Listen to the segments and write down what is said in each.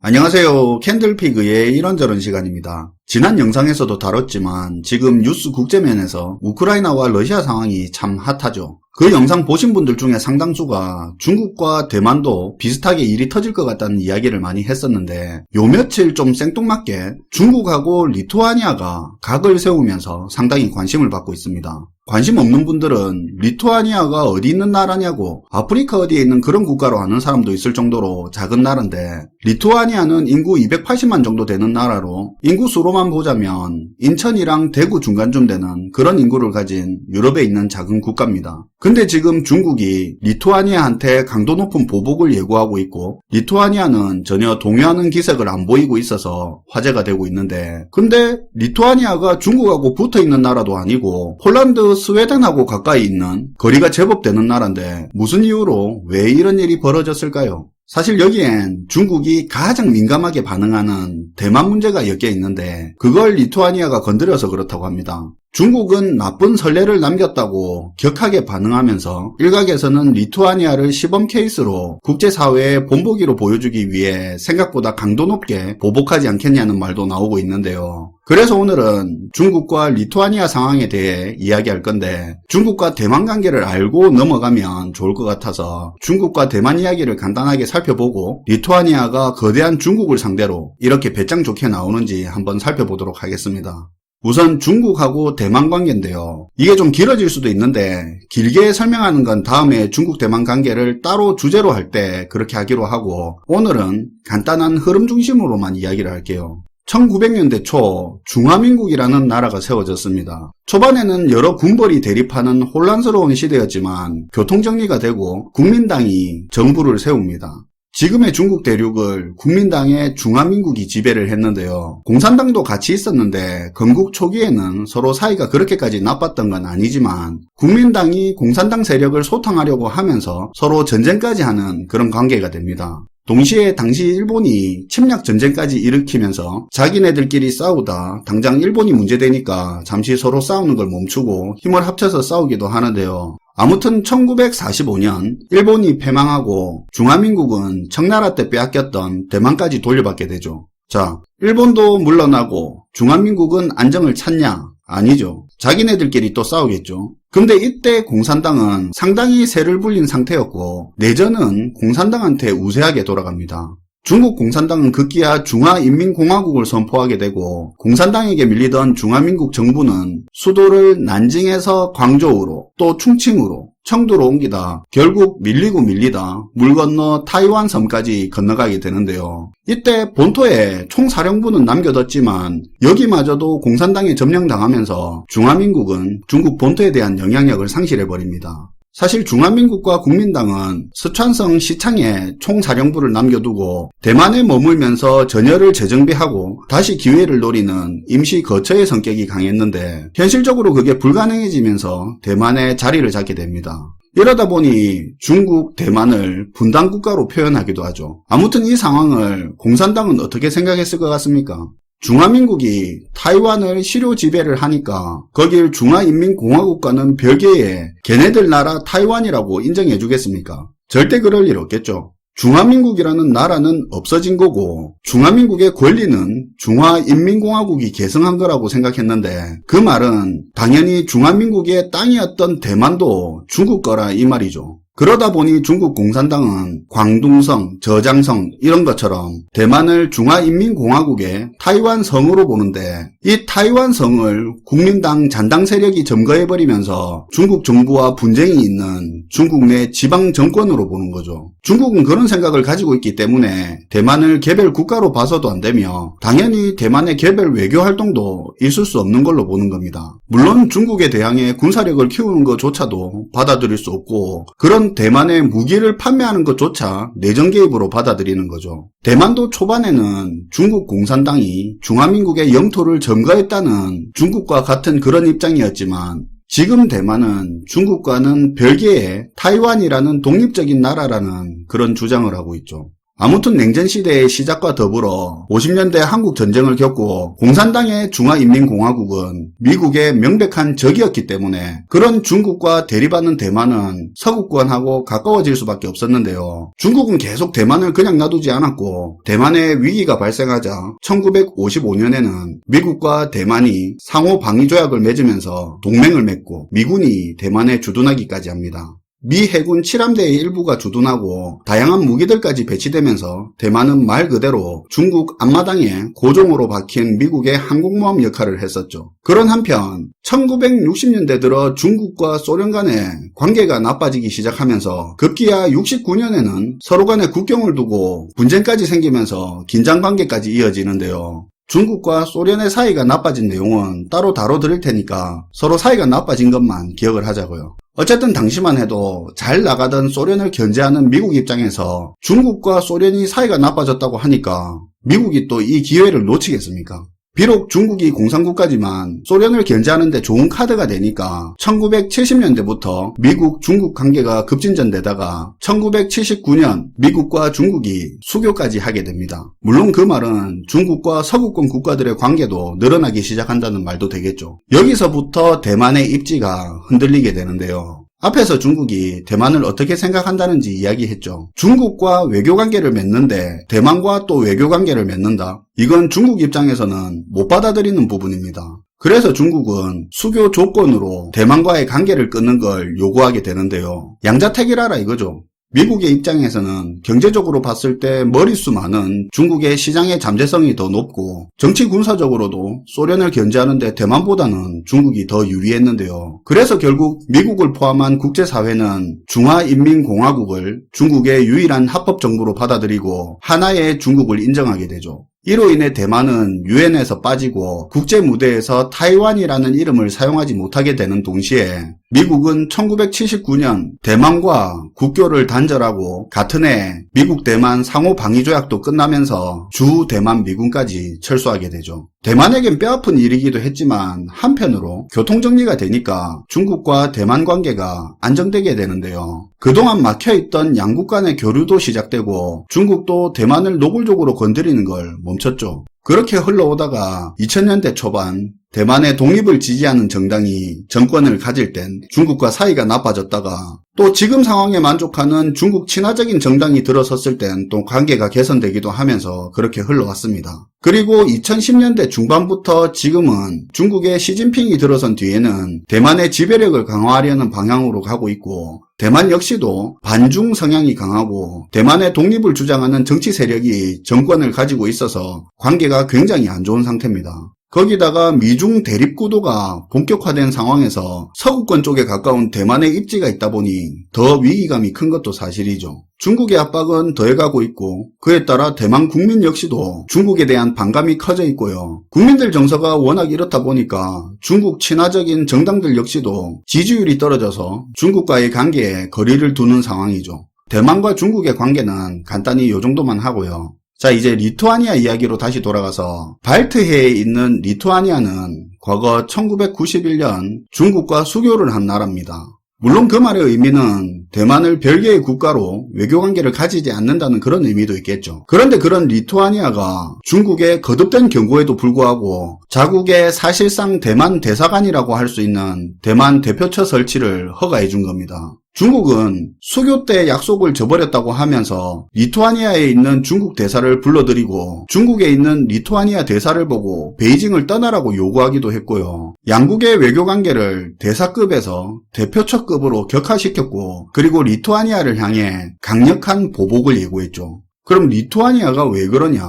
안녕하세요. 캔들피그의 이런저런 시간입니다. 지난 영상에서도 다뤘지만 지금 뉴스 국제면에서 우크라이나와 러시아 상황이 참 핫하죠. 그 영상 보신 분들 중에 상당수가 중국과 대만도 비슷하게 일이 터질 것 같다는 이야기를 많이 했었는데 요 며칠 좀 생뚱맞게 중국하고 리투아니아가 각을 세우면서 상당히 관심을 받고 있습니다. 관심 없는 분들은 리투아니아가 어디 있는 나라냐고 아프리카 어디에 있는 그런 국가로 아는 사람도 있을 정도로 작은 나라인데, 리투아니아는 인구 280만 정도 되는 나라로 인구수로만 보자면 인천이랑 대구 중간쯤 되는 그런 인구를 가진 유럽에 있는 작은 국가입니다. 근데 지금 중국이 리투아니아한테 강도 높은 보복을 예고하고 있고 리투아니아는 전혀 동요하는 기색을 안 보이고 있어서 화제가 되고 있는데, 근데 리투아니아가 중국하고 붙어있는 나라도 아니고 폴란드, 스웨덴하고 가까이 있는 거리가 제법 되는 나라인데 무슨 이유로 왜 이런 일이 벌어졌을까요? 사실 여기엔 중국이 가장 민감하게 반응하는 대만 문제가 엮여 있는데 그걸 리투아니아가 건드려서 그렇다고 합니다. 중국은 나쁜 선례를 남겼다고 격하게 반응하면서 일각에서는 리투아니아를 시범 케이스로 국제사회에 본보기로 보여주기 위해 생각보다 강도 높게 보복하지 않겠냐는 말도 나오고 있는데요. 그래서 오늘은 중국과 리투아니아 상황에 대해 이야기할 건데, 중국과 대만 관계를 알고 넘어가면 좋을 것 같아서 중국과 대만 이야기를 간단하게 살펴보고 리투아니아가 거대한 중국을 상대로 이렇게 배짱 좋게 나오는지 한번 살펴보도록 하겠습니다. 우선 중국하고 대만 관계인데요. 이게 좀 길어질 수도 있는데 길게 설명하는 건 다음에 중국 대만 관계를 따로 주제로 할 때 그렇게 하기로 하고, 오늘은 간단한 흐름 중심으로만 이야기를 할게요. 1900년대 초 중화민국이라는 나라가 세워졌습니다. 초반에는 여러 군벌이 대립하는 혼란스러운 시대였지만 교통정리가 되고 국민당이 정부를 세웁니다. 지금의 중국 대륙을 국민당의 중화민국이 지배를 했는데요. 공산당도 같이 있었는데 건국 초기에는 서로 사이가 그렇게까지 나빴던 건 아니지만 국민당이 공산당 세력을 소탕하려고 하면서 서로 전쟁까지 하는 그런 관계가 됩니다. 동시에 당시 일본이 침략 전쟁까지 일으키면서 자기네들끼리 싸우다 당장 일본이 문제되니까 잠시 서로 싸우는 걸 멈추고 힘을 합쳐서 싸우기도 하는데요. 아무튼 1945년 일본이 패망하고 중화민국은 청나라 때 빼앗겼던 대만까지 돌려받게 되죠. 자, 일본도 물러나고 중화민국은 안정을 찾냐? 아니죠. 자기네들끼리 또 싸우겠죠. 근데 이때 공산당은 상당히 세를 불린 상태였고 내전은 공산당한테 우세하게 돌아갑니다. 중국 공산당은 급기야 중화인민공화국을 선포하게 되고 공산당에게 밀리던 중화민국 정부는 수도를 난징에서 광저우로 또 충칭으로 청두로 옮기다 결국 밀리다 물 건너 타이완 섬까지 건너가게 되는데요. 이때 본토에 총사령부는 남겨뒀지만 여기마저도 공산당에 점령당하면서 중화민국은 중국 본토에 대한 영향력을 상실해버립니다. 사실 중화민국과 국민당은 스촨성 시창에 총사령부를 남겨두고 대만에 머물면서 전열을 재정비하고 다시 기회를 노리는 임시 거처의 성격이 강했는데 현실적으로 그게 불가능해지면서 대만에 자리를 잡게 됩니다. 이러다 보니 중국, 대만을 분단국가로 표현하기도 하죠. 아무튼 이 상황을 공산당은 어떻게 생각했을 것 같습니까? 중화민국이 타이완을 실효 지배를 하니까 거길 중화인민공화국과는 별개의 걔네들 나라 타이완이라고 인정해 주겠습니까? 절대 그럴 일 없겠죠. 중화민국이라는 나라는 없어진 거고 중화민국의 권리는 중화인민공화국이 계승한 거라고 생각했는데 그 말은 당연히 중화민국의 땅이었던 대만도 중국 거라 이 말이죠. 그러다 보니 중국 공산당은 광둥성, 저장성 이런 것처럼 대만을 중화인민공화국의 타이완성으로 보는데 이 타이완성을 국민당 잔당 세력이 점거해버리면서 중국 정부와 분쟁이 있는 중국 내 지방 정권으로 보는 거죠. 중국은 그런 생각을 가지고 있기 때문에 대만을 개별 국가로 봐서도 안 되며 당연히 대만의 개별 외교 활동도 있을 수 없는 걸로 보는 겁니다. 물론 중국에 대항해 군사력을 키우는 것조차도 받아들일 수 없고 그런 대만에 무기를 판매하는 것조차 내정 개입으로 받아들이는 거죠. 대만도 초반에는 중국 공산당이 중화민국의 영토를 점거했다는 중국과 같은 그런 입장이었지만 지금 대만은 중국과는 별개의 타이완이라는 독립적인 나라라는 그런 주장을 하고 있죠. 아무튼 냉전시대의 시작과 더불어 50년대 한국 전쟁을 겪고 공산당의 중화인민공화국은 미국의 명백한 적이었기 때문에 그런 중국과 대립하는 대만은 서구권하고 가까워질 수밖에 없었는데요. 중국은 계속 대만을 그냥 놔두지 않았고 대만에 위기가 발생하자 1955년에는 미국과 대만이 상호방위조약을 맺으면서 동맹을 맺고 미군이 대만에 주둔하기까지 합니다. 미 해군 7함대의 일부가 주둔하고 다양한 무기들까지 배치되면서 대만은 말 그대로 중국 앞마당에 고종으로 박힌 미국의 항공모함 역할을 했었죠. 그런 한편 1960년대 들어 중국과 소련 간의 관계가 나빠지기 시작하면서 급기야 69년에는 서로 간에 국경을 두고 분쟁까지 생기면서 긴장관계까지 이어지는데요. 중국과 소련의 사이가 나빠진 내용은 따로 다뤄드릴 테니까 서로 사이가 나빠진 것만 기억을 하자고요. 어쨌든 당시만 해도 잘 나가던 소련을 견제하는 미국 입장에서 중국과 소련이 사이가 나빠졌다고 하니까 미국이 또 이 기회를 놓치겠습니까? 비록 중국이 공산국가지만 소련을 견제하는 데 좋은 카드가 되니까 1970년대부터 미국-중국 관계가 급진전되다가 1979년 미국과 중국이 수교까지 하게 됩니다. 물론 그 말은 중국과 서구권 국가들의 관계도 늘어나기 시작한다는 말도 되겠죠. 여기서부터 대만의 입지가 흔들리게 되는데요. 앞에서 중국이 대만을 어떻게 생각한다는지 이야기했죠. 중국과 외교관계를 맺는데 대만과 또 외교관계를 맺는다? 이건 중국 입장에서는 못 받아들이는 부분입니다. 그래서 중국은 수교 조건으로 대만과의 관계를 끊는 걸 요구하게 되는데요. 양자택일하라 이거죠. 미국의 입장에서는 경제적으로 봤을 때 머릿수 많은 중국의 시장의 잠재성이 더 높고 정치 군사적으로도 소련을 견제하는데 대만보다는 중국이 더 유리했는데요. 그래서 결국 미국을 포함한 국제사회는 중화인민공화국을 중국의 유일한 합법정부로 받아들이고 하나의 중국을 인정하게 되죠. 이로 인해 대만은 유엔에서 빠지고 국제무대에서 타이완이라는 이름을 사용하지 못하게 되는 동시에 미국은 1979년 대만과 국교를 단절하고 같은 해 미국-대만 상호방위조약도 끝나면서 주-대만 미군까지 철수하게 되죠. 대만에겐 뼈아픈 일이기도 했지만 한편으로 교통정리가 되니까 중국과 대만 관계가 안정되게 되는데요. 그동안 막혀있던 양국 간의 교류도 시작되고 중국도 대만을 노골적으로 건드리는 걸 멈췄죠. 그렇게 흘러오다가 2000년대 초반 대만의 독립을 지지하는 정당이 정권을 가질 땐 중국과 사이가 나빠졌다가 또 지금 상황에 만족하는 중국 친화적인 정당이 들어섰을 땐 또 관계가 개선되기도 하면서 그렇게 흘러왔습니다. 그리고 2010년대 중반부터 지금은 중국의 시진핑이 들어선 뒤에는 대만의 지배력을 강화하려는 방향으로 가고 있고 대만 역시도 반중 성향이 강하고 대만의 독립을 주장하는 정치 세력이 정권을 가지고 있어서 관계가 굉장히 안 좋은 상태입니다. 거기다가 미중 대립 구도가 본격화된 상황에서 서구권 쪽에 가까운 대만의 입지가 있다 보니 더 위기감이 큰 것도 사실이죠. 중국의 압박은 더해가고 있고 그에 따라 대만 국민 역시도 중국에 대한 반감이 커져 있고요. 국민들 정서가 워낙 이렇다 보니까 중국 친화적인 정당들 역시도 지지율이 떨어져서 중국과의 관계에 거리를 두는 상황이죠. 대만과 중국의 관계는 간단히 이 정도만 하고요. 자, 이제 리투아니아 이야기로 다시 돌아가서 발트해에 있는 리투아니아는 과거 1991년 중국과 수교를 한 나라입니다. 물론 그 말의 의미는 대만을 별개의 국가로 외교관계를 가지지 않는다는 그런 의미도 있겠죠. 그런데 그런 리투아니아가 중국의 거듭된 경고에도 불구하고 자국의 사실상 대만 대사관이라고 할 수 있는 대만 대표처 설치를 허가해 준 겁니다. 중국은 수교 때 약속을 저버렸다고 하면서 리투아니아에 있는 중국 대사를 불러들이고 중국에 있는 리투아니아 대사를 보고 베이징을 떠나라고 요구하기도 했고요. 양국의 외교관계를 대사급에서 대표처급으로 격화시켰고 그리고 리투아니아를 향해 강력한 보복을 예고했죠. 그럼 리투아니아가 왜 그러냐?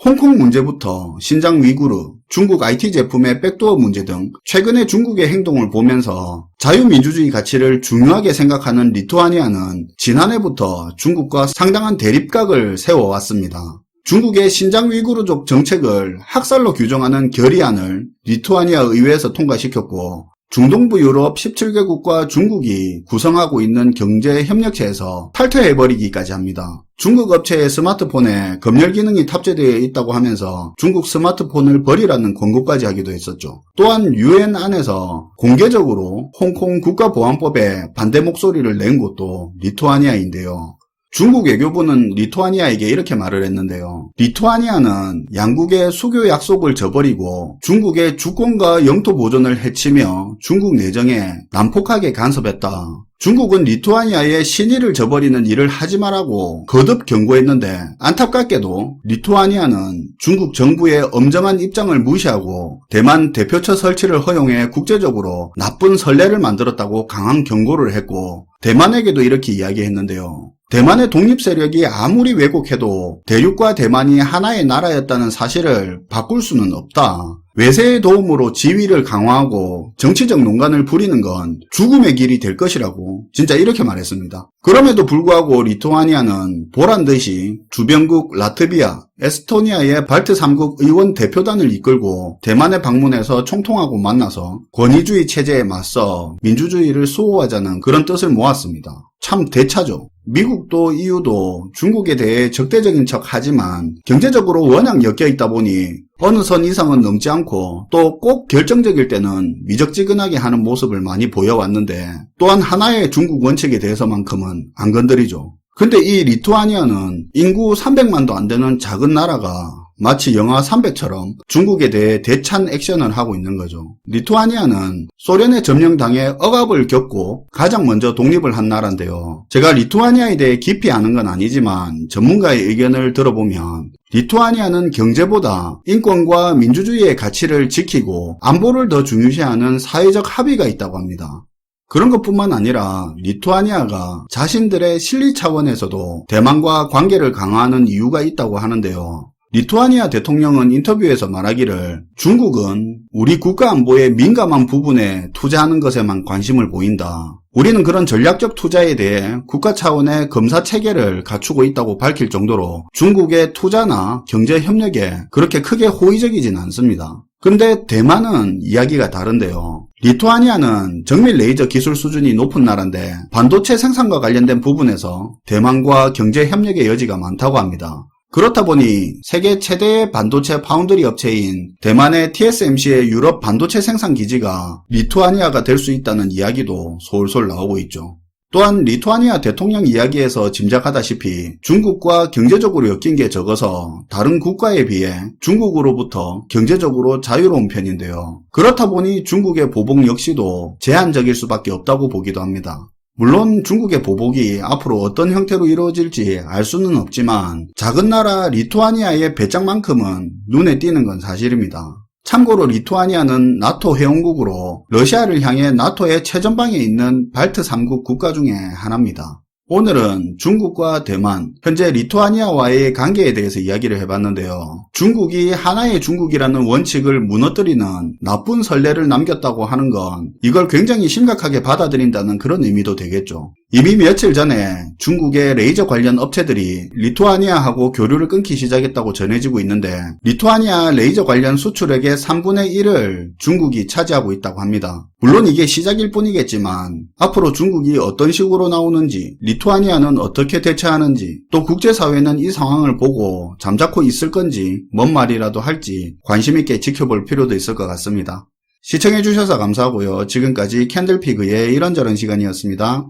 홍콩 문제부터 신장 위구르, 중국 IT 제품의 백도어 문제 등 최근의 중국의 행동을 보면서 자유민주주의 가치를 중요하게 생각하는 리투아니아는 지난해부터 중국과 상당한 대립각을 세워왔습니다. 중국의 신장 위구르족 정책을 학살로 규정하는 결의안을 리투아니아 의회에서 통과시켰고 중동부 유럽 17개국과 중국이 구성하고 있는 경제협력체에서 탈퇴해버리기까지 합니다. 중국 업체의 스마트폰에 검열 기능이 탑재되어 있다고 하면서 중국 스마트폰을 버리라는 권고까지 하기도 했었죠. 또한 유엔 안에서 공개적으로 홍콩 국가보안법에 반대 목소리를 낸 곳도 리투아니아인데요. 중국 외교부는 리투아니아에게 이렇게 말을 했는데요. 리투아니아는 양국의 수교 약속을 저버리고 중국의 주권과 영토 보존을 해치며 중국 내정에 난폭하게 간섭했다. 중국은 리투아니아의 신의를 저버리는 일을 하지 말라고 거듭 경고했는데 안타깝게도 리투아니아는 중국 정부의 엄정한 입장을 무시하고 대만 대표처 설치를 허용해 국제적으로 나쁜 선례를 만들었다고 강한 경고를 했고 대만에게도 이렇게 이야기했는데요. 대만의 독립 세력이 아무리 왜곡해도 대륙과 대만이 하나의 나라였다는 사실을 바꿀 수는 없다. 외세의 도움으로 지위를 강화하고 정치적 농간을 부리는 건 죽음의 길이 될 것이라고 진짜 이렇게 말했습니다. 그럼에도 불구하고 리투아니아는 보란듯이 주변국 라트비아, 에스토니아의 발트 3국 의원 대표단을 이끌고 대만에 방문해서 총통하고 만나서 권위주의 체제에 맞서 민주주의를 수호하자는 그런 뜻을 모았습니다. 참 대차죠. 미국도 EU도 중국에 대해 적대적인 척 하지만 경제적으로 워낙 엮여 있다 보니 어느 선 이상은 넘지 않고 또 꼭 결정적일 때는 미적지근하게 하는 모습을 많이 보여왔는데 또한 하나의 중국 원칙에 대해서만큼은 안 건드리죠. 근데 이 리투아니아는 인구 300만도 안 되는 작은 나라가 마치 영화 300처럼 중국에 대해 대찬 액션을 하고 있는 거죠. 리투아니아는 소련에 점령당해 억압을 겪고 가장 먼저 독립을 한 나라인데요. 제가 리투아니아에 대해 깊이 아는 건 아니지만 전문가의 의견을 들어보면 리투아니아는 경제보다 인권과 민주주의의 가치를 지키고 안보를 더 중요시하는 사회적 합의가 있다고 합니다. 그런 것뿐만 아니라 리투아니아가 자신들의 실리 차원에서도 대만과 관계를 강화하는 이유가 있다고 하는데요. 리투아니아 대통령은 인터뷰에서 말하기를 중국은 우리 국가 안보의 민감한 부분에 투자하는 것에만 관심을 보인다. 우리는 그런 전략적 투자에 대해 국가 차원의 검사 체계를 갖추고 있다고 밝힐 정도로 중국의 투자나 경제 협력에 그렇게 크게 호의적이진 않습니다. 근데 대만은 이야기가 다른데요. 리투아니아는 정밀 레이저 기술 수준이 높은 나라인데 반도체 생산과 관련된 부분에서 대만과 경제 협력의 여지가 많다고 합니다. 그렇다 보니 세계 최대의 반도체 파운드리 업체인 대만의 TSMC의 유럽 반도체 생산 기지가 리투아니아가 될 수 있다는 이야기도 솔솔 나오고 있죠. 또한 리투아니아 대통령 이야기에서 짐작하다시피 중국과 경제적으로 엮인 게 적어서 다른 국가에 비해 중국으로부터 경제적으로 자유로운 편인데요. 그렇다 보니 중국의 보복 역시도 제한적일 수밖에 없다고 보기도 합니다. 물론 중국의 보복이 앞으로 어떤 형태로 이루어질지 알 수는 없지만 작은 나라 리투아니아의 배짱만큼은 눈에 띄는 건 사실입니다. 참고로 리투아니아는 나토 회원국으로 러시아를 향해 나토의 최전방에 있는 발트 3국 국가 중에 하나입니다. 오늘은 중국과 대만, 현재 리투아니아와의 관계에 대해서 이야기를 해봤는데요. 중국이 하나의 중국이라는 원칙을 무너뜨리는 나쁜 선례를 남겼다고 하는 건 이걸 굉장히 심각하게 받아들인다는 그런 의미도 되겠죠. 이미 며칠 전에 중국의 레이저 관련 업체들이 리투아니아하고 교류를 끊기 시작했다고 전해지고 있는데 리투아니아 레이저 관련 수출액의 3분의 1을 중국이 차지하고 있다고 합니다. 물론 이게 시작일 뿐이겠지만 앞으로 중국이 어떤 식으로 나오는지 리투아니아는 어떻게 대처하는지 또 국제사회는 이 상황을 보고 잠자코 있을 건지 뭔 말이라도 할지 관심 있게 지켜볼 필요도 있을 것 같습니다. 시청해주셔서 감사하고요. 지금까지 캔들피그의 이런저런 시간이었습니다.